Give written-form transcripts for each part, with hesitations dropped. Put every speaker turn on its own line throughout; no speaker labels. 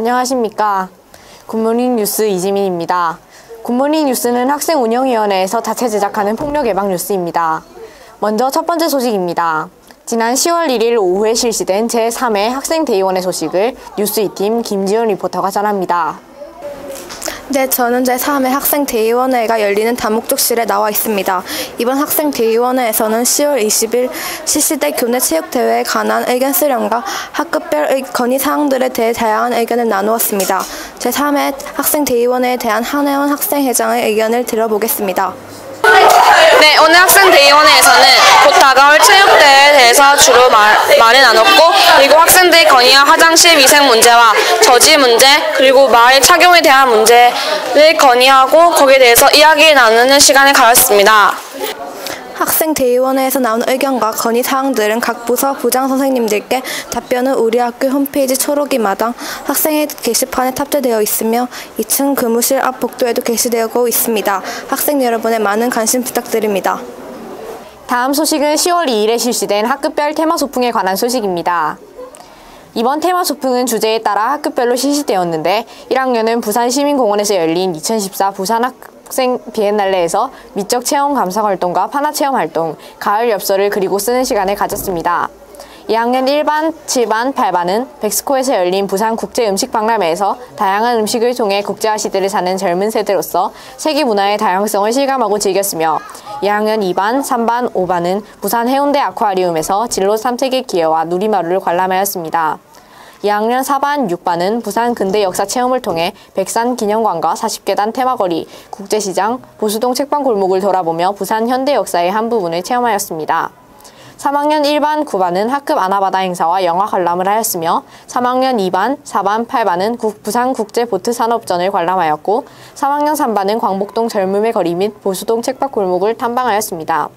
안녕하십니까. 굿모닝 뉴스 이지민입니다. 굿모닝 뉴스는 학생운영위원회에서 자체 제작하는 폭력 예방 뉴스입니다. 먼저 첫 번째 소식입니다. 지난 10월 1일 오후에 실시된 제3회 학생대의원회 소식을 뉴스 2팀 김지연 리포터가 전합니다.
네, 저는 제3회 학생대의원회가 열리는 다목적실에 나와 있습니다. 이번 학생대의원회에서는 10월 20일 실시된 교내 체육대회에 관한 의견 수렴과 학급별 건의사항들에 대해 다양한 의견을 나누었습니다. 제3회 학생대의원회에 대한 한혜원 학생회장의 의견을 들어보겠습니다.
네, 오늘 학생대의원회에서는 곧 다가올 체육대회에 대해서 주로 말을 나눴고, 그리고 학생들의 건의와 화장실 위생 문제와 저지 문제, 그리고 마을 착용에 대한 문제를 건의하고 거기에 대해서 이야기를 나누는 시간을 가졌습니다.
학생대의원회에서 나온 의견과 건의사항들은 각 부서 부장선생님들께 답변은 우리 학교 홈페이지 초록이 마당 학생회 게시판에 탑재되어 있으며 2층 교무실 앞 복도에도 게시되고 있습니다. 학생 여러분의 많은 관심 부탁드립니다.
다음 소식은 10월 2일에 실시된 학급별 테마 소풍에 관한 소식입니다. 이번 테마 소풍은 주제에 따라 학급별로 실시되었는데 1학년은 부산시민공원에서 열린 2014 부산 학생 비엔날레에서 미적 체험 감상 활동과 판화 체험 활동, 가을 엽서를 그리고 쓰는 시간을 가졌습니다. 2학년 1반, 7반, 8반은 백스코에서 열린 부산 국제음식박람회에서 다양한 음식을 통해 국제화 시대를 사는 젊은 세대로서 세계 문화의 다양성을 실감하고 즐겼으며 2학년 2반, 3반, 5반은 부산 해운대 아쿠아리움에서 진로 탐색의 기회와 누리마루를 관람하였습니다. 2학년 4반, 6반은 부산 근대 역사 체험을 통해 백산 기념관과 40계단 테마거리, 국제시장, 보수동 책방 골목을 돌아보며 부산 현대 역사의 한 부분을 체험하였습니다. 3학년 1반, 9반은 학급 아나바다 행사와 영화 관람을 하였으며 3학년 2반, 4반, 8반은 부산 국제보트산업전을 관람하였고 3학년 3반은 광복동 젊음의 거리 및 보수동 책방 골목을 탐방하였습니다.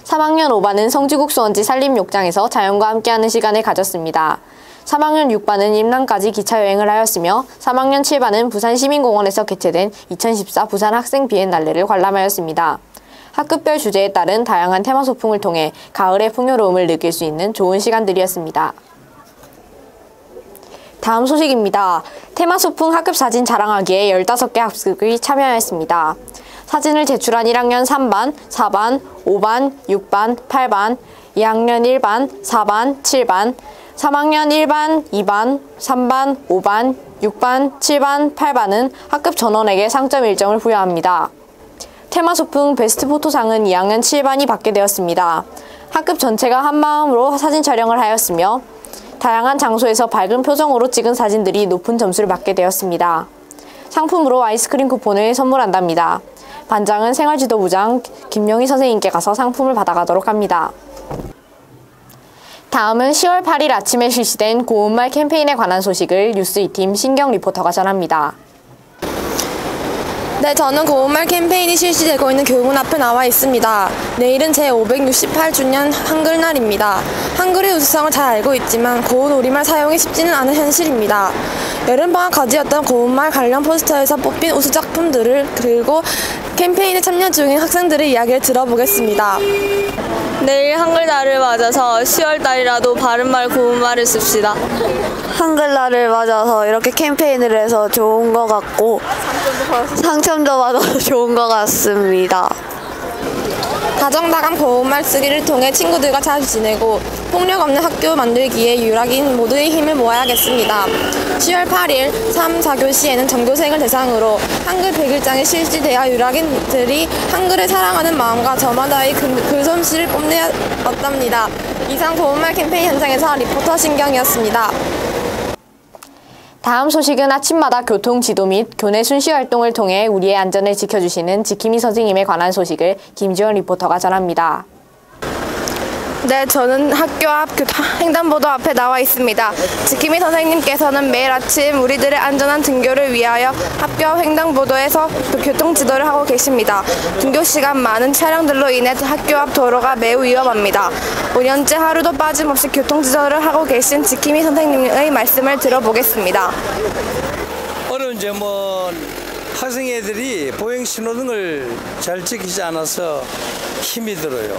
3학년 5반은 성지국 수원지 산림욕장에서 자연과 함께하는 시간을 가졌습니다. 3학년 6반은 임랑까지 기차여행을 하였으며 3학년 7반은 부산시민공원에서 개최된 2014 부산 학생 비엔날레를 관람하였습니다. 학급별 주제에 따른 다양한 테마 소풍을 통해 가을의 풍요로움을 느낄 수 있는 좋은 시간들이었습니다. 다음 소식입니다. 테마 소풍 학급 사진 자랑하기에 15개 학습이 참여하였습니다. 사진을 제출한 1학년 3반, 4반, 5반, 6반, 8반, 2학년 1반, 4반, 7반, 3학년 1반, 2반, 3반, 5반, 6반, 7반, 8반은 학급 전원에게 상점 일정을 부여합니다. 테마 소풍 베스트 포토상은 2학년 7반이 받게 되었습니다. 학급 전체가 한마음으로 사진 촬영을 하였으며 다양한 장소에서 밝은 표정으로 찍은 사진들이 높은 점수를 받게 되었습니다. 상품으로 아이스크림 쿠폰을 선물한답니다. 반장은 생활지도부장 김영희 선생님께 가서 상품을 받아가도록 합니다. 다음은 10월 8일 아침에 실시된 고운말 캠페인에 관한 소식을 뉴스 2팀 신경 리포터가 전합니다.
네, 저는 고운말 캠페인이 실시되고 있는 교문 앞에 나와 있습니다. 내일은 제568주년 한글날입니다. 한글의 우수성을 잘 알고 있지만 고운 우리말 사용이 쉽지는 않은 현실입니다. 여름방학 과제였던 고운말 관련 포스터에서 뽑힌 우수 작품들을 그리고 캠페인에 참여 중인 학생들의 이야기를 들어보겠습니다.
내일 한글날을 맞아서 10월달이라도 바른말 고운말을 씁시다.
한글날을 맞아서 이렇게 캠페인을 해서 좋은 것 같고 상첨도 받아서 좋은 것 같습니다.
다정다감 고운말 쓰기를 통해 친구들과 잘 지내고 폭력 없는 학교 만들기에 유락인 모두의 힘을 모아야겠습니다. 10월 8일 3, 4교시에는 전교생을 대상으로 한글 100일장이 실시되어 유락인들이 한글을 사랑하는 마음과 저마다의 글솜씨를 뽐내었답니다. 이상 고운말 캠페인 현장에서 리포터 신경이었습니다.
다음 소식은 아침마다 교통지도 및 교내 순시 활동을 통해 우리의 안전을 지켜주시는 지킴이 선생님에 관한 소식을 김지원 리포터가 전합니다.
네, 저는 학교 앞 횡단보도 앞에 나와 있습니다. 지킴이 선생님께서는 매일 아침 우리들의 안전한 등교를 위하여 학교 앞 횡단보도에서 교통지도를 하고 계십니다. 등교 시간 많은 차량들로 인해 학교 앞 도로가 매우 위험합니다. 5년째 하루도 빠짐없이 교통지도를 하고 계신 지킴이 선생님의 말씀을 들어보겠습니다.
어려운 점은 학생애들이 보행 신호등을 잘 지키지 않아서 힘이 들어요.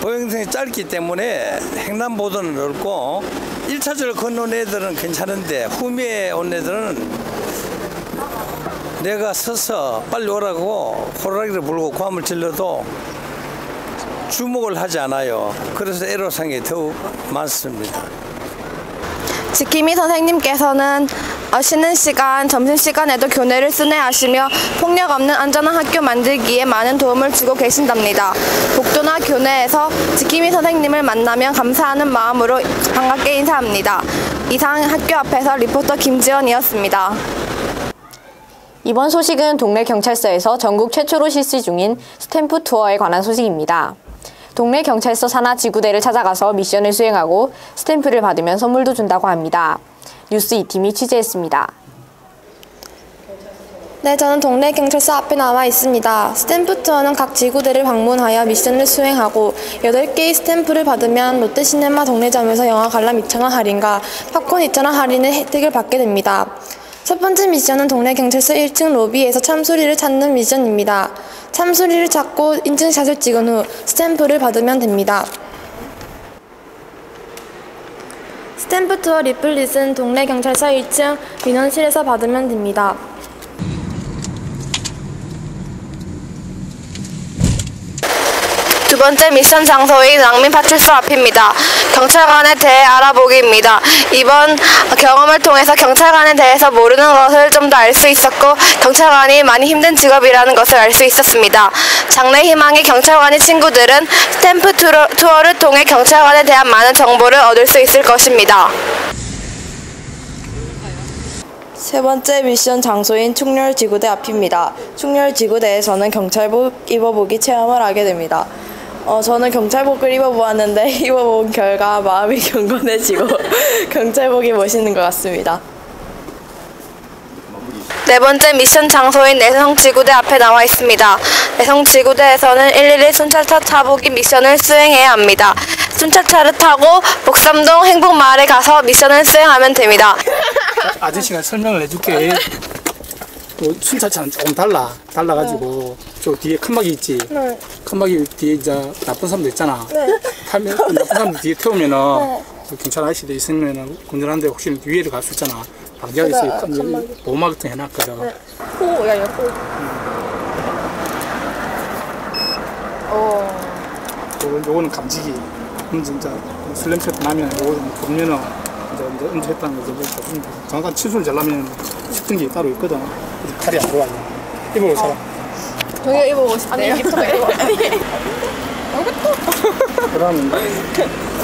보행선이 짧기 때문에 횡단보도는 넓고 1차적으로 건너온 애들은 괜찮은데 후미에 온 애들은 내가 서서 빨리 오라고 호루라기를 불고 고함을 질러도 주목을 하지 않아요. 그래서 애로사항이 더욱 많습니다.
지킴이 선생님께서는 쉬는 시간, 점심시간에도 교내를 순회하시며 폭력 없는 안전한 학교 만들기에 많은 도움을 주고 계신답니다. 복도나 교내에서 지킴이 선생님을 만나면 감사하는 마음으로 반갑게 인사합니다. 이상 학교 앞에서 리포터 김지연이었습니다.
이번 소식은 동래 경찰서에서 전국 최초로 실시 중인 스탬프 투어에 관한 소식입니다. 동래 경찰서 산하 지구대를 찾아가서 미션을 수행하고 스탬프를 받으면 선물도 준다고 합니다. 뉴스 2팀이 취재했습니다.
네, 저는 동래 경찰서 앞에 나와 있습니다. 스탬프 투어는 각 지구대를 방문하여 미션을 수행하고 8개의 스탬프를 받으면 롯데시네마 동래점에서 영화 관람 2,000원 할인과 팝콘 2,000원 할인의 혜택을 받게 됩니다. 첫 번째 미션은 동래 경찰서 1층 로비에서 참수리를 찾는 미션입니다. 참수리를 찾고 인증샷을 찍은 후 스탬프를 받으면 됩니다. 스탬프 투어 리플릿은 동래 경찰서 1층 민원실에서 받으면 됩니다. 두 번째 미션 장소인 낭민파출소 앞입니다. 경찰관에 대해 알아보기입니다. 이번 경험을 통해서 경찰관에 대해서 모르는 것을 좀 더 알 수 있었고 경찰관이 많이 힘든 직업이라는 것을 알 수 있었습니다. 장래 희망의 경찰관의 친구들은 스탬프 투어를 통해 경찰관에 대한 많은 정보를 얻을 수 있을 것입니다.
세 번째 미션 장소인 충렬지구대 앞입니다. 충렬지구대에서는 경찰복 입어보기 체험을 하게 됩니다. 저는 경찰복을 입어보았는데 입어본 결과 마음이 경건해지고 경찰복이 멋있는 것 같습니다.
네 번째 미션 장소인 내성지구대 앞에 나와 있습니다. 내성지구대에서는 111 순찰차 타보기 미션을 수행해야 합니다. 순찰차를 타고 복삼동 행복마을에 가서 미션을 수행하면 됩니다.
아저씨가 설명을 해줄게. 순찰차는 조금 달라가지고 저 뒤에 칸막이 있지.
네.
칸막이 뒤에 이제 나쁜 사람도 있잖아.
네.
하면 나쁜 사람들 뒤에 태우면은 경찰 아저씨도 있으면은 운전하는데 혹시 위에를 갈 수 있잖아. 방지하기 위해서 보호막 같은 거 해놨거든.
네. 야, 호.
요거는 감지기. 진짜 술 냄새 나면 요거 좀 보면은 이제 언제 했다는 거죠. 정확한 치수를 재려면 싶은 게 따로 있거든. 팔이 안 좋아요. 입어볼 사람.
저기가 입어보고 싶대요. 아니, 입어가 입어.
그러면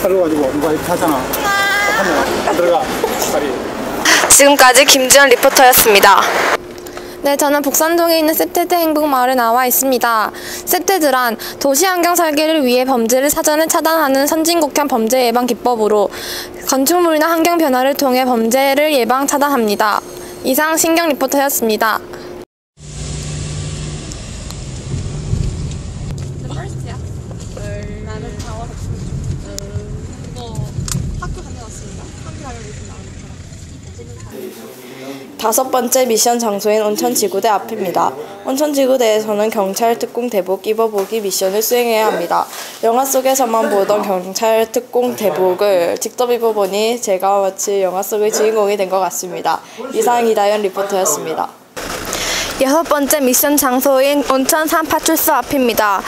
팔을 가지고 누가 이렇게 하잖아. 하면 안 들어가. 팔이.
지금까지 김지연 리포터였습니다. 네, 저는 복산동에 있는 셉테드 행복마을에 나와 있습니다. 셉테드란 도시환경 설계를 위해 범죄를 사전에 차단하는 선진국형 범죄 예방 기법으로 건축물이나 환경 변화를 통해 범죄를 예방 차단합니다. 이상 신경 리포터였습니다.
다섯 번째 미션 장소인 온천지구대 앞입니다. 온천지구대에서는 경찰 특공 대복 입어보기 미션을 수행해야 합니다. 영화 속에서만 보던 경찰 특공 대복을 직접 입어보니 제가 마치 영화 속의 주인공이 된 것 같습니다. 이상 이다연 리포터였습니다.
여섯 번째 미션 장소인 온천산 파출소 앞입니다.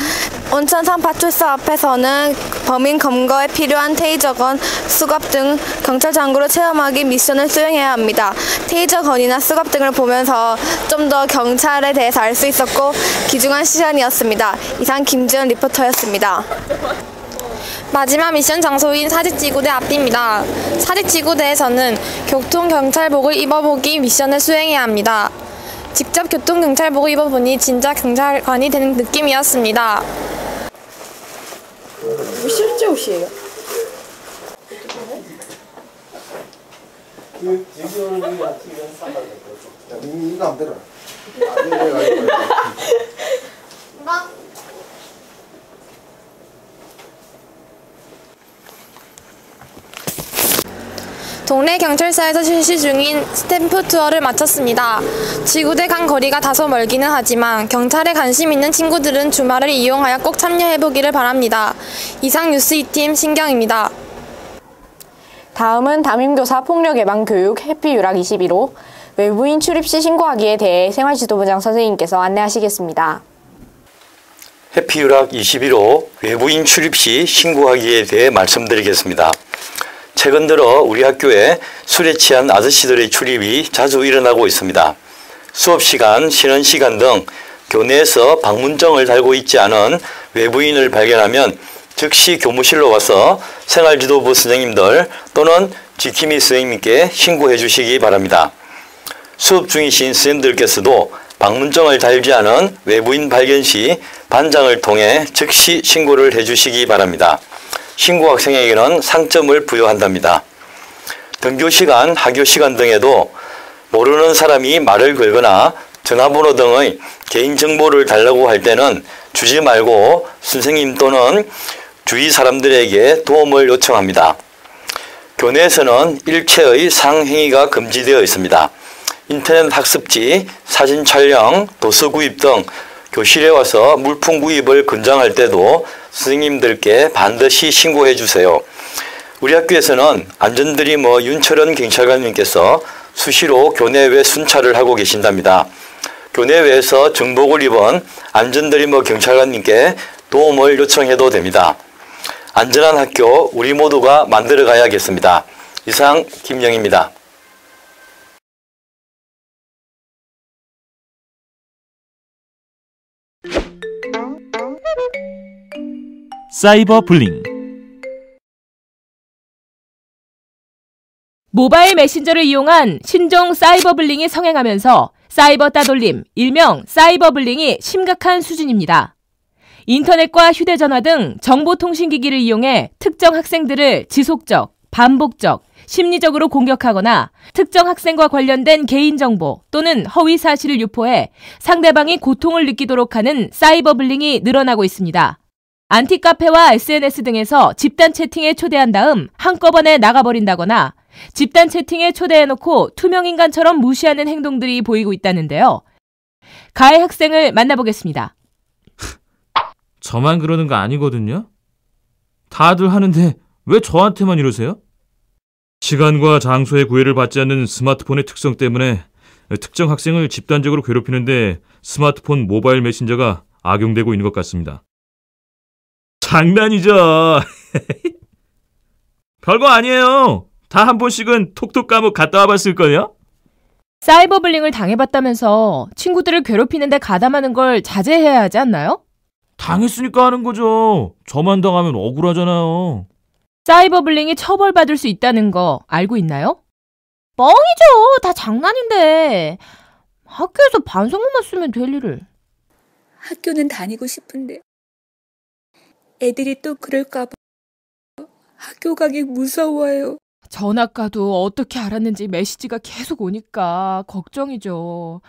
온천산 파출소 앞에서는 범인 검거에 필요한 테이저건, 수갑 등 경찰 장구를 체험하기 미션을 수행해야 합니다. 테이저건이나 수갑 등을 보면서 좀 더 경찰에 대해서 알 수 있었고 귀중한 시간이었습니다. 이상 김지연 리포터였습니다. 마지막 미션 장소인 사직지구대 앞입니다. 사직지구대에서는 교통경찰복을 입어보기 미션을 수행해야 합니다. 직접 교통경찰복을 입어보니 진짜 경찰관이 되는 느낌이었습니다.
실제 옷이에요?
동래 경찰서에서 실시 중인 스탬프 투어를 마쳤습니다. 지구대 간 거리가 다소 멀기는 하지만 경찰에 관심 있는 친구들은 주말을 이용하여 꼭 참여해보기를 바랍니다. 이상 뉴스 2팀 신경입니다.
다음은 담임교사 폭력예방교육 해피유락 21호 외부인 출입 시 신고하기에 대해 생활지도부장 선생님께서 안내하시겠습니다.
해피유락 21호 외부인 출입 시 신고하기에 대해 말씀드리겠습니다. 최근 들어 우리 학교에 술에 취한 아저씨들의 출입이 자주 일어나고 있습니다. 수업시간, 쉬는 시간 등 교내에서 방문증을 달고 있지 않은 외부인을 발견하면 즉시 교무실로 와서 생활지도부 선생님들 또는 지킴이 선생님께 신고해 주시기 바랍니다. 수업 중이신 선생님들께서도 방문증을 달지 않은 외부인 발견 시 반장을 통해 즉시 신고를 해 주시기 바랍니다. 신고 학생에게는 상점을 부여한답니다. 등교시간, 하교시간 등에도 모르는 사람이 말을 걸거나 전화번호 등의 개인정보를 달라고 할 때는 주지 말고 선생님 또는 주위 사람들에게 도움을 요청합니다. 교내에서는 일체의 상행위가 금지되어 있습니다. 인터넷 학습지, 사진 촬영, 도서 구입 등 교실에 와서 물품 구입을 권장할 때도 선생님들께 반드시 신고해 주세요. 우리 학교에서는 안전드리머 윤철원 경찰관님께서 수시로 교내외 순찰을 하고 계신답니다. 교내외에서 정복을 입은 안전드리머 경찰관님께 도움을 요청해도 됩니다. 안전한 학교 우리 모두가 만들어 가야겠습니다. 이상 김영입니다.
사이버 불링.
모바일 메신저를 이용한 신종 사이버 불링이 성행하면서 사이버 따돌림, 일명 사이버 불링이 심각한 수준입니다. 인터넷과 휴대전화 등 정보통신기기를 이용해 특정 학생들을 지속적, 반복적, 심리적으로 공격하거나 특정 학생과 관련된 개인정보 또는 허위 사실을 유포해 상대방이 고통을 느끼도록 하는 사이버 불링이 늘어나고 있습니다. 안티카페와 SNS 등에서 집단 채팅에 초대한 다음 한꺼번에 나가버린다거나 집단 채팅에 초대해놓고 투명인간처럼 무시하는 행동들이 보이고 있다는데요. 가해 학생을 만나보겠습니다.
저만 그러는 거 아니거든요? 다들 하는데 왜 저한테만 이러세요? 시간과 장소의 구애를 받지 않는 스마트폰의 특성 때문에 특정 학생을 집단적으로 괴롭히는데 스마트폰 모바일 메신저가 악용되고 있는 것 같습니다. 장난이죠. 별거 아니에요. 다 한 번씩은 톡톡 까먹 갔다 와봤을걸요?
사이버 불링을 당해봤다면서 친구들을 괴롭히는데 가담하는 걸 자제해야 하지 않나요?
당했으니까 하는 거죠. 저만 당하면 억울하잖아요.
사이버 불링이 처벌받을 수 있다는 거 알고 있나요? 뻥이죠. 다 장난인데. 학교에서 반성문만 쓰면 될 일을.
학교는 다니고 싶은데 애들이 또 그럴까 봐 학교 가기 무서워요.
전학가도 어떻게 알았는지 메시지가 계속 오니까 걱정이죠.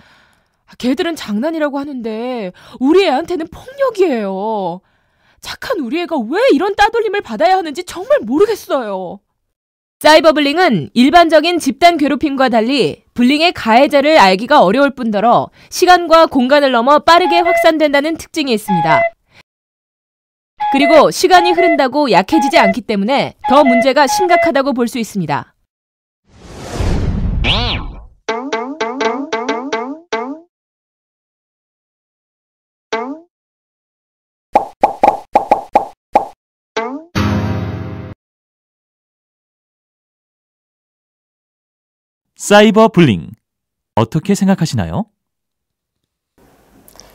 걔들은 장난이라고 하는데 우리 애한테는 폭력이에요. 착한 우리 애가 왜 이런 따돌림을 받아야 하는지 정말 모르겠어요. 사이버 불링은 일반적인 집단 괴롭힘과 달리 불링의 가해자를 알기가 어려울 뿐더러 시간과 공간을 넘어 빠르게 확산된다는 특징이 있습니다. 그리고 시간이 흐른다고 약해지지 않기 때문에 더 문제가 심각하다고 볼 수 있습니다.
사이버 불링. 어떻게 생각하시나요?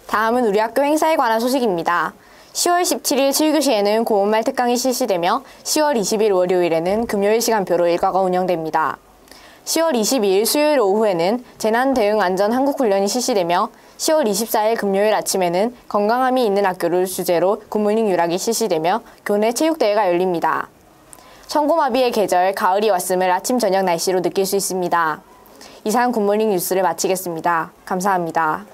다음은 우리 학교 행사에 관한 소식입니다. 10월 17일 7교시에는 고운말 특강이 실시되며 10월 20일 월요일에는 금요일 시간표로 일과가 운영됩니다. 10월 22일 수요일 오후에는 재난대응안전한국훈련이 실시되며 10월 24일 금요일 아침에는 건강함이 있는 학교를 주제로 굿모닝 유락이 실시되며 교내 체육대회가 열립니다. 천고마비의 계절 가을이 왔음을 아침 저녁 날씨로 느낄 수 있습니다. 이상 굿모닝 뉴스를 마치겠습니다. 감사합니다.